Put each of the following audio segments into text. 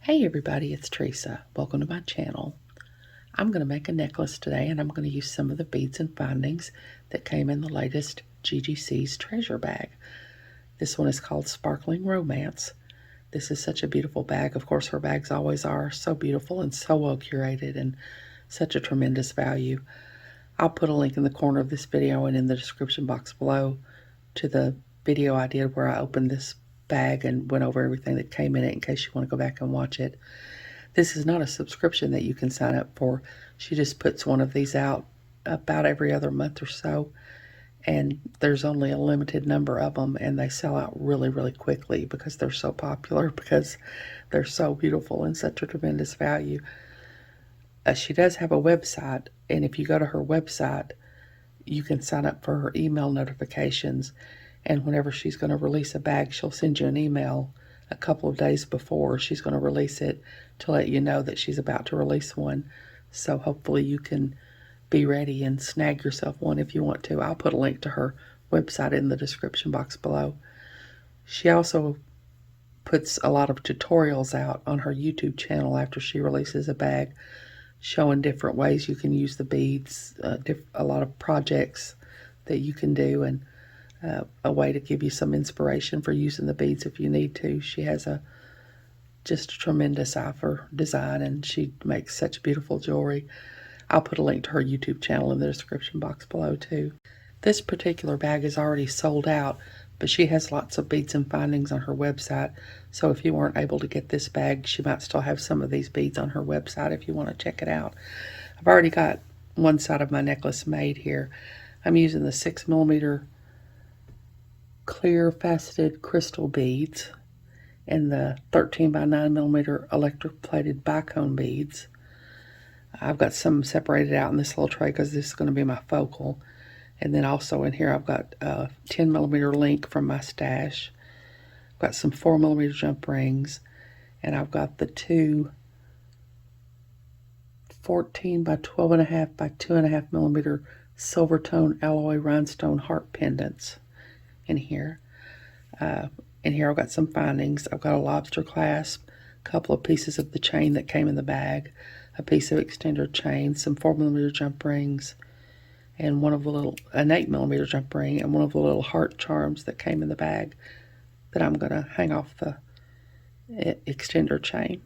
Hey everybody, it's Teresa. Welcome to my channel. I'm going to make a necklace today and I'm going to use some of the beads and findings that came in the latest GGC's treasure bag. This one is called Sparkling Romance. This is such a beautiful bag. Of course, her bags always are so beautiful and so well curated and such a tremendous value. I'll put a link in the corner of this video and in the description box below to the video I did where I opened this bag and went over everything that came in it in case you want to go back and watch it. This is not a subscription that you can sign up for. She just puts one of these out about every other month or so, and there's only a limited number of them, and they sell out really, really quickly because they're so popular, because they're so beautiful and such a tremendous value. She does have a website, and if you go to her website, you can sign up for her email notifications, and whenever she's going to release a bag, she'll send you an email a couple of days before she's going to release it to let you know that she's about to release one. So hopefully you can be ready and snag yourself one if you want to. I'll put a link to her website in the description box below. She also puts a lot of tutorials out on her YouTube channel after she releases a bag, showing different ways you can use the beads, a lot of projects that you can do, and a way to give you some inspiration for using the beads if you need to. She has just a tremendous eye for design, and she makes such beautiful jewelry. I'll put a link to her YouTube channel in the description box below too. This particular bag is already sold out, but she has lots of beads and findings on her website, so if you weren't able to get this bag, she might still have some of these beads on her website if you want to check it out. I've already got one side of my necklace made here. I'm using the 6mm clear faceted crystal beads and the 13 by 9mm electroplated bicone beads. I've got some separated out in this little tray because this is going to be my focal. And then also in here I've got a 10mm link from my stash. I've got some 4mm jump rings, and I've got the two 14 by 12.5 by 2.5mm silver tone alloy rhinestone heart pendants in here. In here I've got some findings. I've got a lobster clasp, a couple of pieces of the chain that came in the bag, a piece of extender chain, some 4mm jump rings, and one of the little, an 8mm jump ring, and one of the little heart charms that came in the bag that I'm going to hang off the extender chain.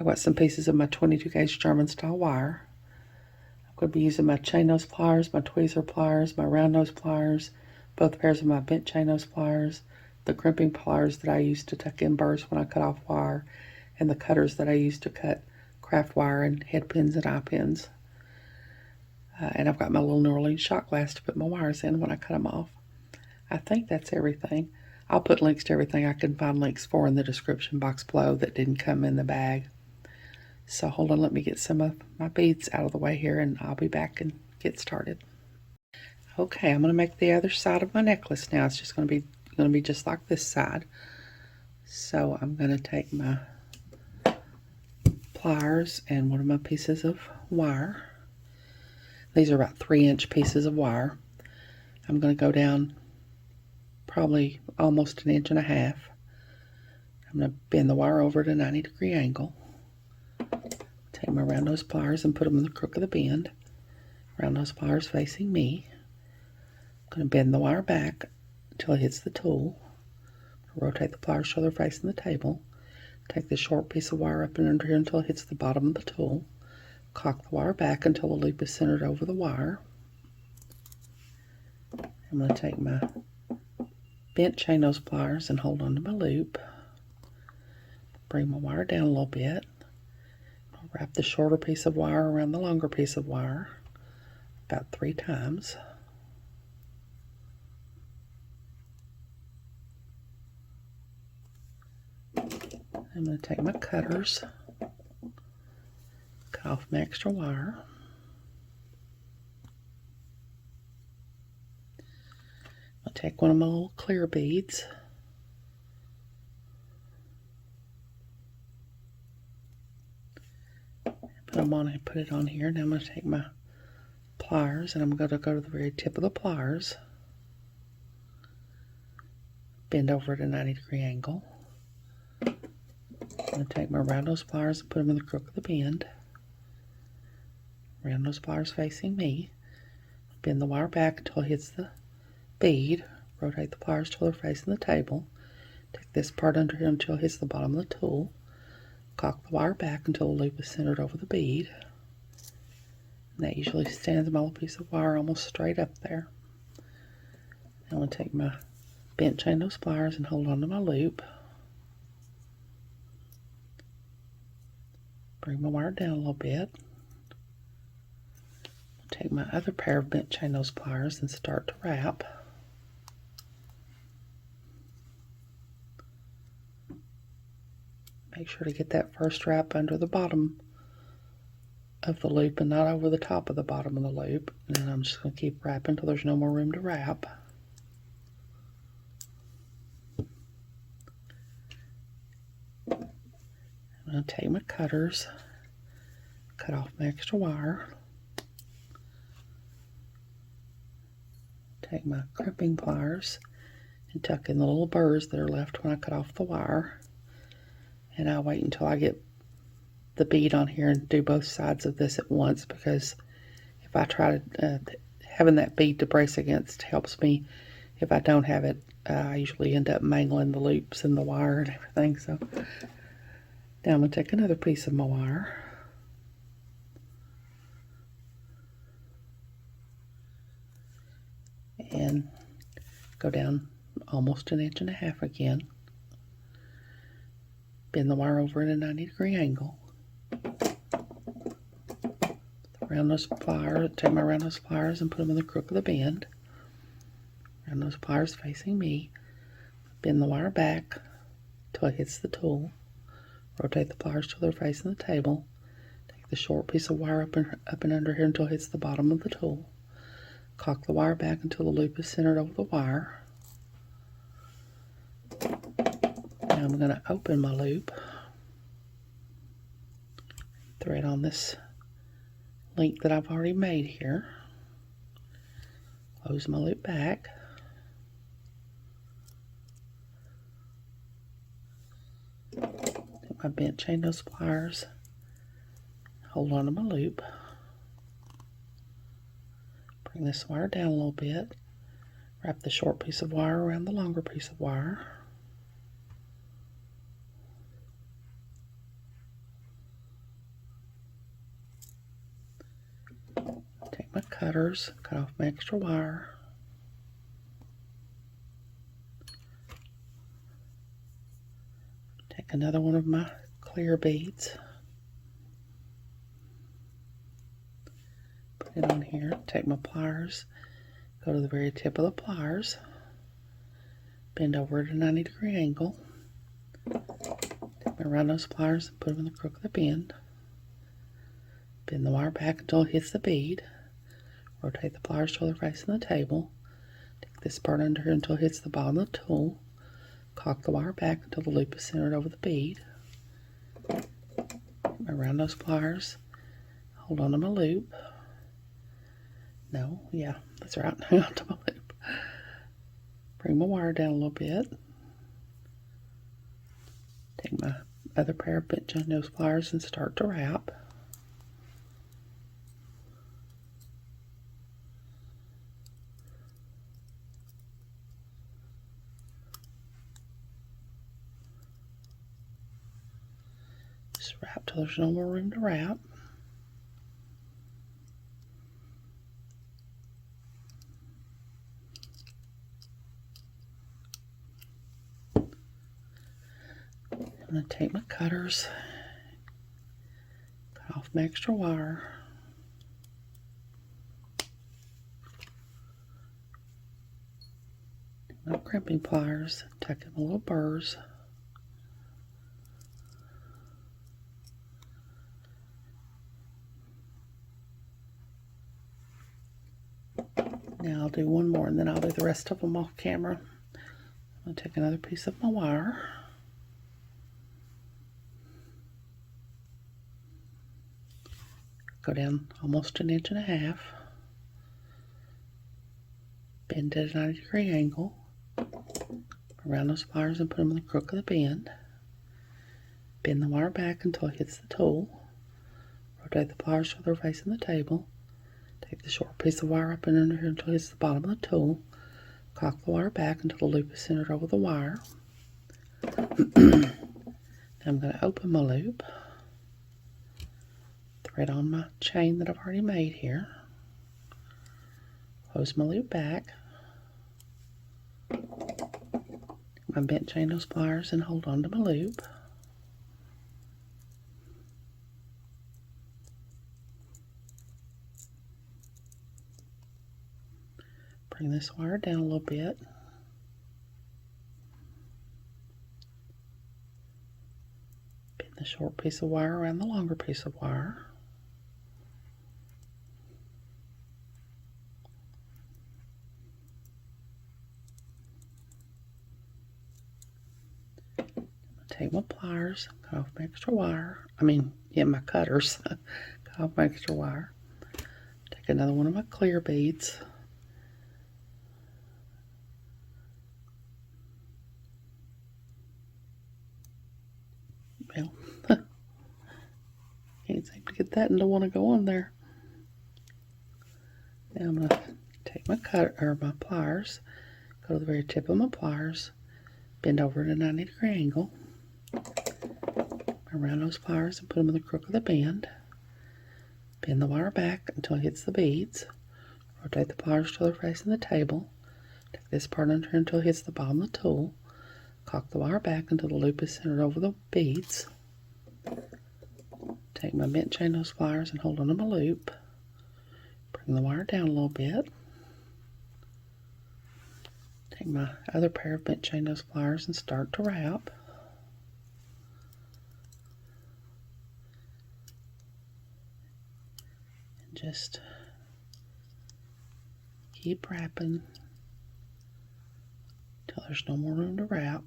I've got some pieces of my 22 gauge German style wire. I'm going to be using my chain nose pliers, my tweezer pliers, my round nose pliers, both pairs of my bent chain nose pliers, the crimping pliers that I use to tuck in burrs when I cut off wire, and the cutters that I use to cut craft wire and head pins and eye pins. And I've got my little New Orleans shot glass to put my wires in when I cut them off. I think that's everything. I'll put links to everything I can find links for in the description box below that didn't come in the bag. So hold on, let me get some of my beads out of the way here, and I'll be back and get started. Okay, I'm going to make the other side of my necklace now. It's just going to be just like this side. So I'm going to take my pliers and one of my pieces of wire. These are about 3-inch pieces of wire. I'm going to go down probably almost 1.5 inches. I'm going to bend the wire over at a 90-degree angle. Take my round nose pliers and put them in the crook of the bend. Round nose pliers facing me. I'm going to bend the wire back until it hits the tool. Rotate the pliers so they're facing the table. Take the short piece of wire up and under here until it hits the bottom of the tool. Cock the wire back until the loop is centered over the wire. I'm going to take my bent chain nose pliers and hold on to my loop. Bring my wire down a little bit. I'll wrap the shorter piece of wire around the longer piece of wire about 3 times. I'm going to take my cutters, cut off my extra wire. I'll take one of my little clear beads, put them on and put it on here. Now I'm going to take my pliers and I'm going to go to the very tip of the pliers, bend over at a 90-degree angle, I'm going to take my round nose pliers and put them in the crook of the bend. Round nose pliers facing me. Bend the wire back until it hits the bead. Rotate the pliers till they're facing the table. Take this part under here until it hits the bottom of the tool. Cock the wire back until the loop is centered over the bead. And that usually stands my little piece of wire almost straight up there. I'm going to take my bent chain nose pliers and hold on to my loop. Bring my wire down a little bit. Take my other pair of bent chain nose pliers and start to wrap. Make sure to get that first wrap under the bottom of the loop and not over the top of the bottom of the loop. And then I'm just going to keep wrapping until there's no more room to wrap. I'm going to take my cutters, cut off my extra wire. Take my crimping pliers and tuck in the little burrs that are left when I cut off the wire. And I'll wait until I get the bead on here and do both sides of this at once, because if I try to, having that bead to brace against helps me. If I don't have it, I usually end up mangling the loops and the wire and everything. So now I'm going to take another piece of my wire. And go down almost 1.5 inches again. Bend the wire over at a 90-degree angle. Round nose pliers, take my round nose pliers and put them in the crook of the bend. Round nose pliers facing me. Bend the wire back till it hits the tool. Rotate the pliers till they're facing the table. Take the short piece of wire up and under here until it hits the bottom of the tool. Cock the wire back until the loop is centered over the wire. Now I'm going to open my loop. Thread on this link that I've already made here. Close my loop back. Take my bent chain nose pliers. Hold on to my loop. Bring this wire down a little bit. Wrap the short piece of wire around the longer piece of wire. Take my cutters, cut off my extra wire. Take another one of my clear beads. Put it on here. Take my pliers, go to the very tip of the pliers. Bend over at a 90-degree angle. Take my round nose pliers and put them in the crook of the bend. Bend the wire back until it hits the bead. Rotate the pliers till they're facing the table. Take this part under here until it hits the bottom of the tool. Cock the wire back until the loop is centered over the bead. My round nose pliers. Hold on to my loop. No, yeah, that's right. Hang on to my loop. Bring my wire down a little bit. Take my other pair of bent chain nose pliers and start to wrap. Just wrap till there's no more room to wrap. I'm going to take my cutters, cut off my extra wire, my crimping pliers, tuck in my little burrs. Now I'll do one more and then I'll do the rest of them off camera. I'm going to take another piece of my wire. Go down almost 1.5 inches. Bend at a 90-degree angle. Around those pliers and put them in the crook of the bend. Bend the wire back until it hits the tool. Rotate the pliers so they're facing the table. Take the short piece of wire up and under here until it hits the bottom of the tool. Cock the wire back until the loop is centered over the wire. Now I'm going to open my loop. Thread on my chain that I've already made here. Close my loop back. My bent chain those pliers and hold on to my loop. Bring this wire down a little bit. Bend the short piece of wire around the longer piece of wire. Take my pliers, cut off my extra wire. My cutters. Cut off my extra wire. Take another one of my clear beads. Well, can't seem to get that and don't want to go on there. Now I'm going to take my my pliers, go to the very tip of my pliers, bend over at a 90-degree angle, around those pliers and put them in the crook of the bend. Bend the wire back until it hits the beads. Rotate the pliers till they're facing the table. Take this part under until it hits the bottom of the tool. Cock the wire back until the loop is centered over the beads. Take my bent chain nose pliers and hold on to my loop. Bring the wire down a little bit. Take my other pair of bent chain nose pliers and start to wrap. And just keep wrapping until there's no more room to wrap.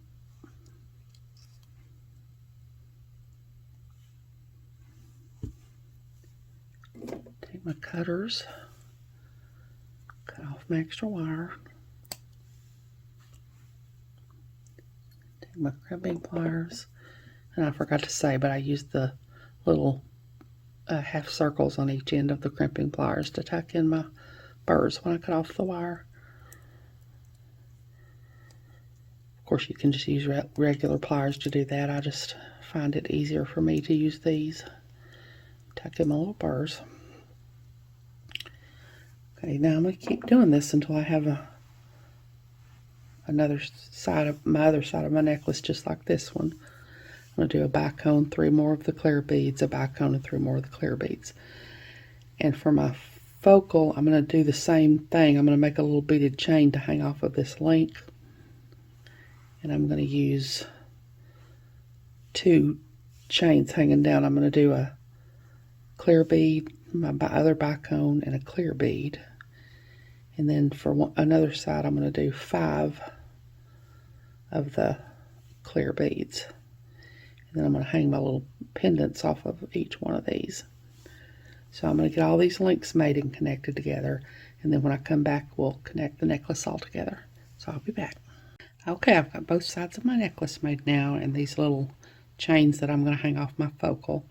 Take my cutters, cut off my extra wire. Take my crimping pliers, and I forgot to say, but I used the little half circles on each end of the crimping pliers to tuck in my burrs when I cut off the wire. Of course, you can just use regular pliers to do that. I just find it easier for me to use these. Tuck in my little burrs. Okay, now I'm going to keep doing this until I have another side of my other side of my necklace just like this one. I'm going to do a bicone, 3 more of the clear beads, a bicone, and 3 more of the clear beads. And for my focal, I'm going to do the same thing. I'm going to make a little beaded chain to hang off of this link. And I'm going to use 2 chains hanging down. I'm going to do a clear bead, my other bicone, and a clear bead. And then for another side, I'm going to do 5 of the clear beads. And then I'm going to hang my little pendants off of each one of these. So I'm going to get all these links made and connected together. And then when I come back, we'll connect the necklace all together. So I'll be back. Okay, I've got both sides of my necklace made now, and these little chains that I'm going to hang off my focal.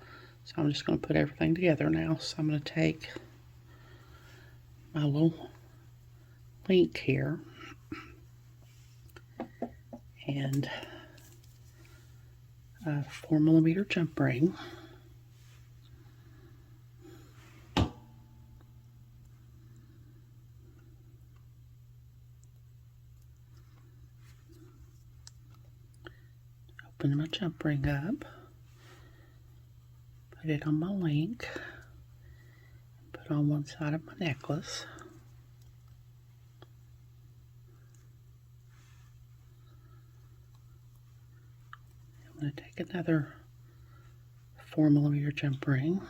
So I'm just going to put everything together now. So I'm going to take my little link here and a 4mm jump ring. Open my jump ring up, put it on my link, put on one side of my necklace. I'm going to take another 4mm jump ring.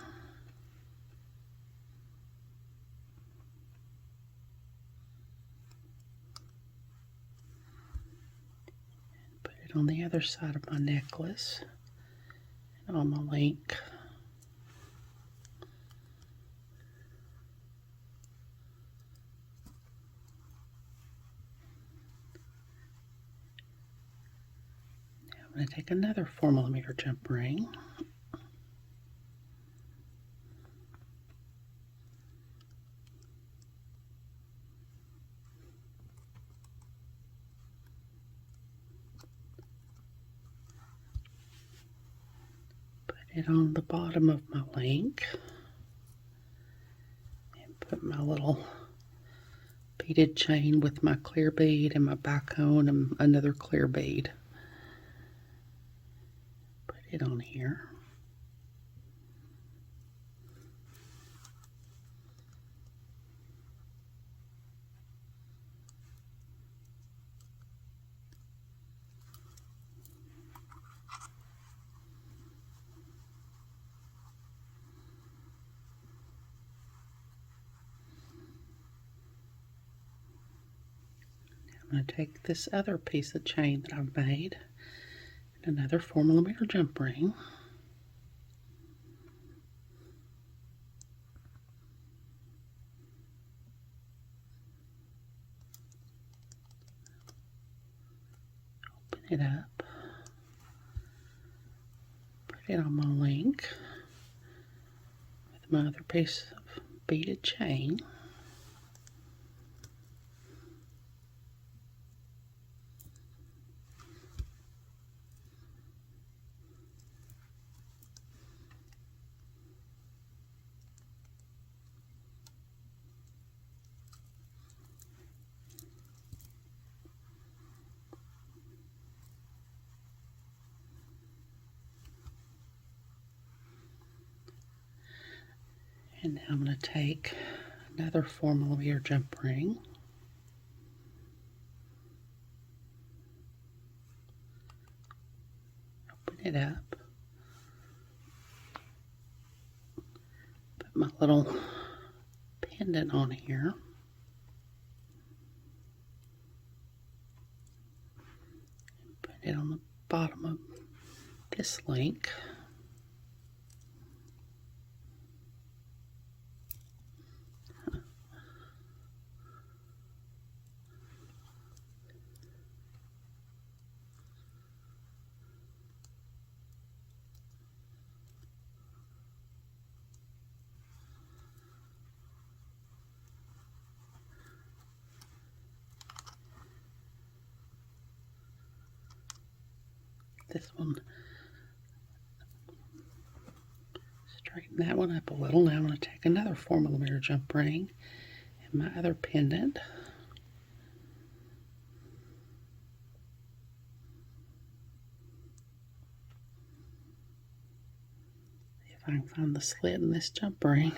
Put it on the other side of my necklace and on my link. I'm going to take another 4mm jump ring. Put it on the bottom of my link. And put my little beaded chain with my clear bead and my bicone and another clear bead. Put it on here. I'm going to take this other piece of chain that I've made, and another 4mm jump ring. Open it up. Put it on my link with my other piece of beaded chain. And now I'm going to take another 4mm jump ring. Open it up. Put my little pendant on here. Put it on the bottom of this link. This one, straighten that one up a little. Now I'm going to take another 4mm jump ring and my other pendant. See if I can find the slit in this jump ring.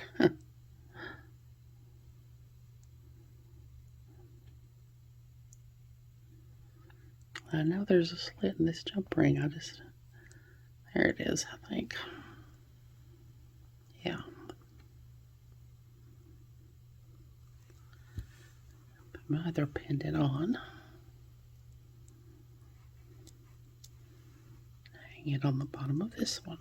I know there's a slit in this jump ring. There it is, I think. Yeah. Put my other pendant on. Hang it on the bottom of this one.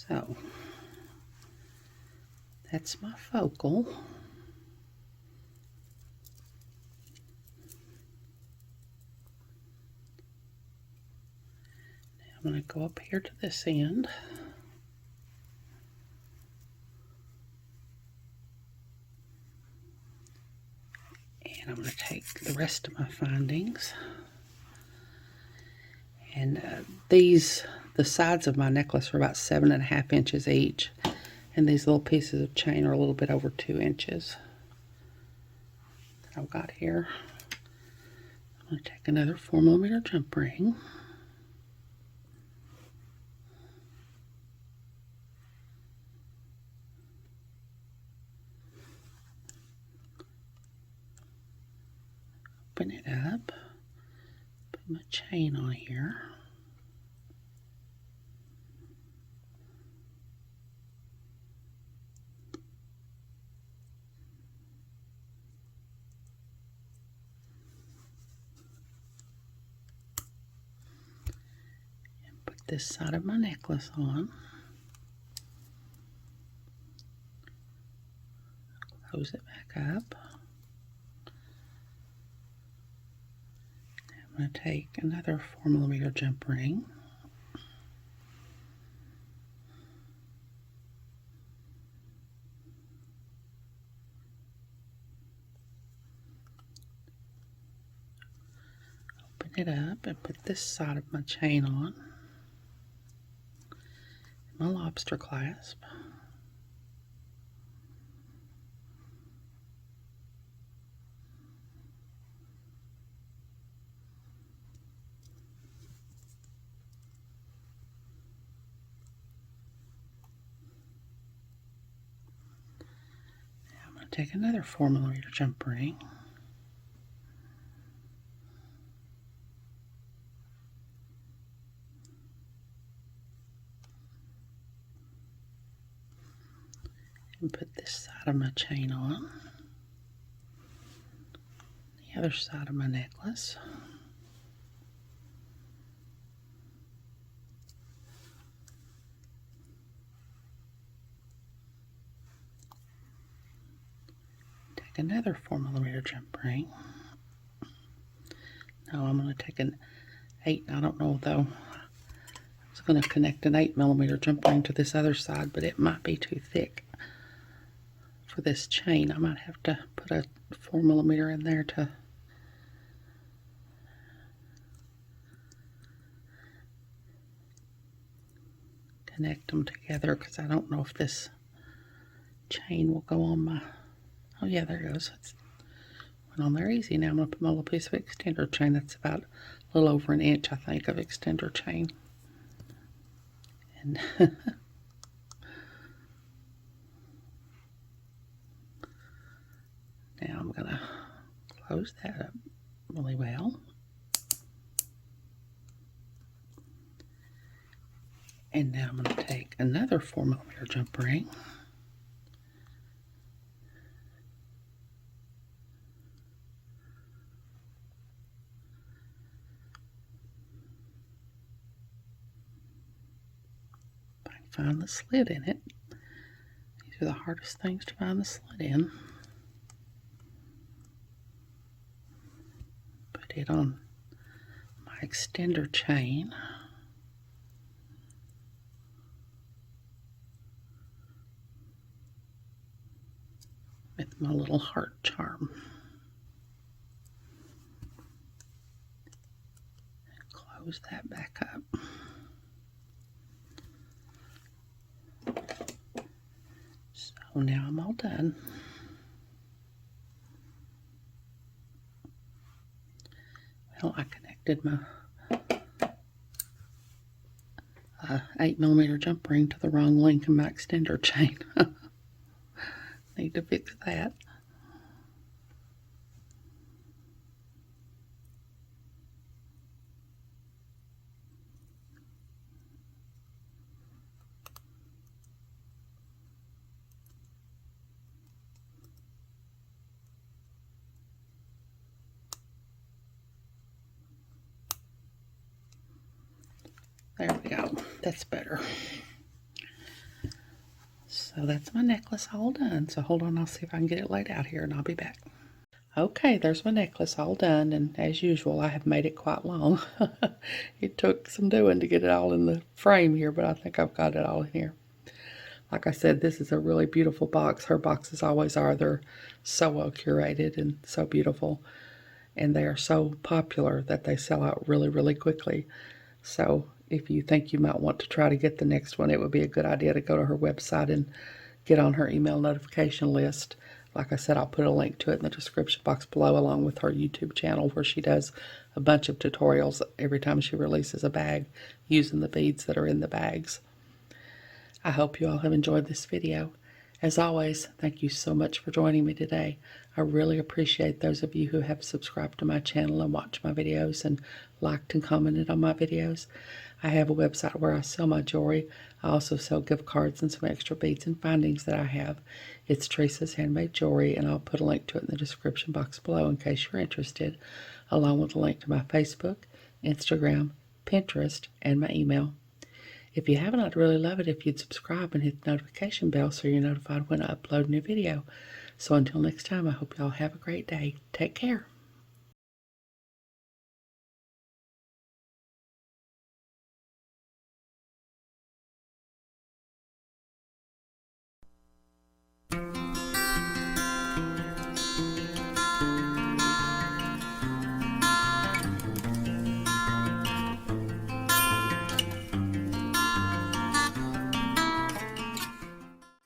So, that's my focal. Now I'm going to go up here to this end. And I'm going to take the rest of my findings. And the sides of my necklace are about 7.5 inches each. And these little pieces of chain are a little bit over 2 inches. I've got here. I'm going to take another 4mm jump ring. Open it up. Put my chain on here. This side of my necklace on. close it back up. I'm going to take another 4mm jump ring. Open it up and put this side of my chain on. My lobster clasp. Take another 4mm jump ring. And put this side of my chain on. The other side of my necklace. Another 4mm jump ring. Now I'm going to take an 8, I don't know though. I was going to connect an 8mm jump ring to this other side, but it might be too thick for this chain. I might have to put a 4mm in there to connect them together, because I don't know if this chain will go on my... Oh yeah, there it goes. It's went on there easy. Now I'm going to put my little piece of extender chain. That's about a little over an inch, I think, of extender chain. And now I'm going to close that up really well. And now I'm going to take another 4mm jump ring. Find the slit in it. These are the hardest things to find the slit in. Put it on my extender chain. With my little heart charm. And close that back up. So now I'm all done. Well, I connected my 8mm jump ring to the wrong link in my extender chain. Need to fix that. There we go. That's better. So that's my necklace all done. So hold on, I'll see if I can get it laid out here and I'll be back. Okay, there's my necklace all done, and as usual, I have made it quite long. It took some doing to get it all in the frame here, but I think I've got it all in here. Like I said, this is a really beautiful box. Her boxes always are. They're so well curated and so beautiful, and they are so popular that they sell out really, really quickly. So if you think you might want to try to get the next one, it would be a good idea to go to her website and get on her email notification list. Like I said, I'll put a link to it in the description box below, along with her YouTube channel, where she does a bunch of tutorials every time she releases a bag using the beads that are in the bags. I hope you all have enjoyed this video. As always, thank you so much for joining me today. I really appreciate those of you who have subscribed to my channel and watched my videos and liked and commented on my videos. I have a website where I sell my jewelry. I also sell gift cards and some extra beads and findings that I have. It's Teresa's Handmade Jewelry, and I'll put a link to it in the description box below in case you're interested, along with a link to my Facebook, Instagram, Pinterest, and my email. If you haven't, I'd really love it if you'd subscribe and hit the notification bell so you're notified when I upload a new video. So until next time, I hope y'all have a great day. Take care.